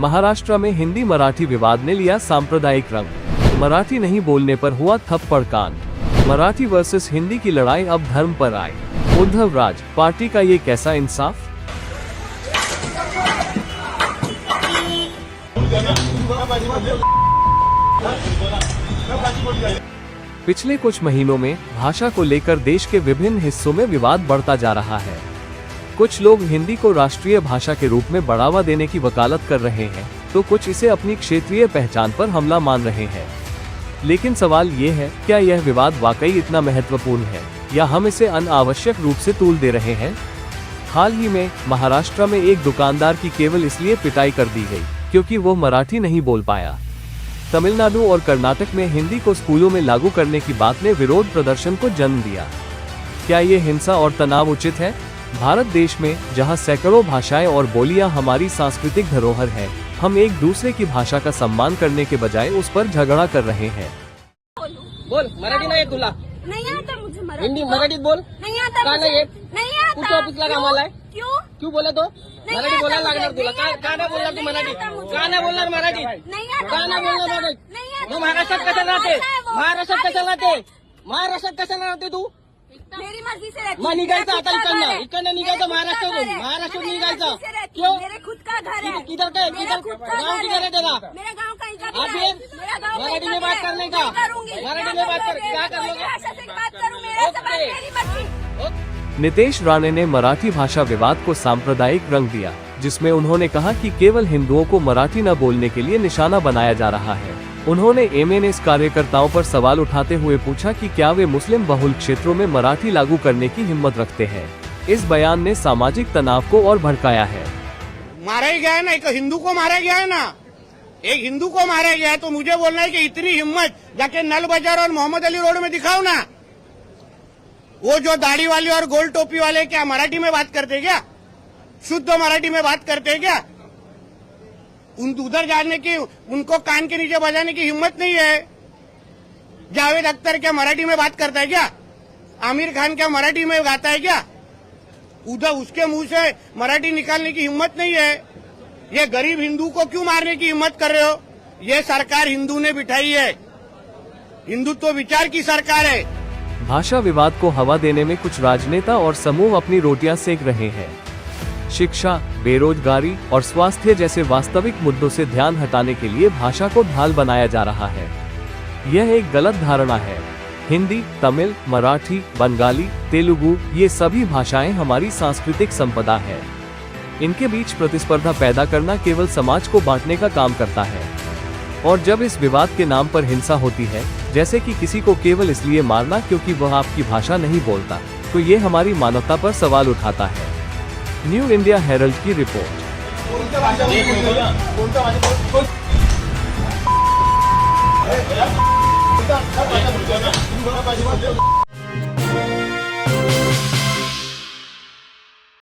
महाराष्ट्र में हिंदी मराठी विवाद ने लिया सांप्रदायिक रंग। मराठी नहीं बोलने पर हुआ थप्पड़ कांड। मराठी वर्सेस हिंदी की लड़ाई अब धर्म पर आई। उद्धव राज पार्टी का ये कैसा इंसाफ। पिछले कुछ महीनों में भाषा को लेकर देश के विभिन्न हिस्सों में विवाद बढ़ता जा रहा है। कुछ लोग हिंदी को राष्ट्रीय भाषा के रूप में बढ़ावा देने की वकालत कर रहे हैं, तो कुछ इसे अपनी क्षेत्रीय पहचान पर हमला मान रहे हैं। लेकिन सवाल ये है, क्या यह विवाद वाकई इतना महत्वपूर्ण है या हम इसे अनावश्यक रूप से तूल दे रहे हैं। हाल ही में महाराष्ट्र में एक दुकानदार की केवल इसलिए पिटाई कर दी गई क्योंकि वो मराठी नहीं बोल पाया। तमिलनाडु और कर्नाटक में हिंदी को स्कूलों में लागू करने की बात ने विरोध प्रदर्शन को जन्म दिया। क्या ये हिंसा और तनाव उचित है। भारत देश में जहां सैकड़ों भाषाएं और बोलियां हमारी सांस्कृतिक धरोहर है, हम एक दूसरे की भाषा का सम्मान करने के बजाय उस पर झगड़ा कर रहे हैं। बोल मराठी नाही येत तुला। नहीं आता मुझे मराठी। हिंदी मराठीत बोल। नहीं आता का नाही येत। नहीं आता। कुठे ऑफिसला कामाला आहे। क्यों बोला तो मराठी बोलायला लागणार तुला। का नाही बोलणार तू मराठी। का नाही बोलणार मराठी। का नाही बोलणार मराठी। तू महाराष्ट्रात कशाला राहते। महाराष्ट्रात कशाला राहते। महाराष्ट्रात कशाला राहते तू। मेरी मर्जी से रहती। मग निघायचं आता इकडनं निघायचं महाराष्ट्रातून निघायचं। क्यों मेरे खुद का घर है। किधर का गाँव किधर है तेरा। मेरा गाँव का आप ये मराठी में बात करने का। मराठी में बात कर क्या कर लोगे। नितेश राणे ने मराठी भाषा विवाद को सांप्रदायिक रंग दिया, जिसमें उन्होंने कहा कि केवल हिंदुओं को मराठी न बोलने के लिए निशाना बनाया जा रहा है। उन्होंने एमएनएस कार्यकर्ताओं पर सवाल उठाते हुए पूछा कि क्या वे मुस्लिम बहुल क्षेत्रों में मराठी लागू करने की हिम्मत रखते हैं। इस बयान ने सामाजिक तनाव को और भड़काया है। मारा ही गया है ना, एक हिंदू को मारा गया है ना, एक हिंदू को मारा गया है, तो मुझे बोलना है कि इतनी हिम्मत जाके नल बाजार और मोहम्मद अली रोड में दिखाओ ना। वो जो दाढ़ी वाले और गोल टोपी वाले क्या मराठी में बात करते क्या। शुद्ध मराठी में बात करते क्या। उधर जाने की उनको कान के नीचे बजाने की हिम्मत नहीं है। जावेद अख्तर क्या मराठी में बात करता है क्या। आमिर खान क्या मराठी में गाता है क्या। उधर उसके मुंह से मराठी निकालने की हिम्मत नहीं है। ये गरीब हिंदू को क्यों मारने की हिम्मत कर रहे हो। ये सरकार हिंदू ने बिठाई है। हिंदुत्व विचार की सरकार है। भाषा विवाद को हवा देने में कुछ राजनेता और समूह अपनी रोटियां सेक रहे हैं। शिक्षा, बेरोजगारी और स्वास्थ्य जैसे वास्तविक मुद्दों से ध्यान हटाने के लिए भाषा को ढाल बनाया जा रहा है। यह एक गलत धारणा है। हिंदी, तमिल, मराठी, बंगाली, तेलुगु ये सभी भाषाएं हमारी सांस्कृतिक संपदा है। इनके बीच प्रतिस्पर्धा पैदा करना केवल समाज को बांटने का काम करता है। और जब इस विवाद के नाम पर हिंसा होती है, जैसे कि किसी को केवल इसलिए मारना क्योंकि वह आपकी भाषा नहीं बोलता, तो ये हमारी मानवता पर सवाल उठाता है। न्यू इंडिया हेरल्ड की रिपोर्ट।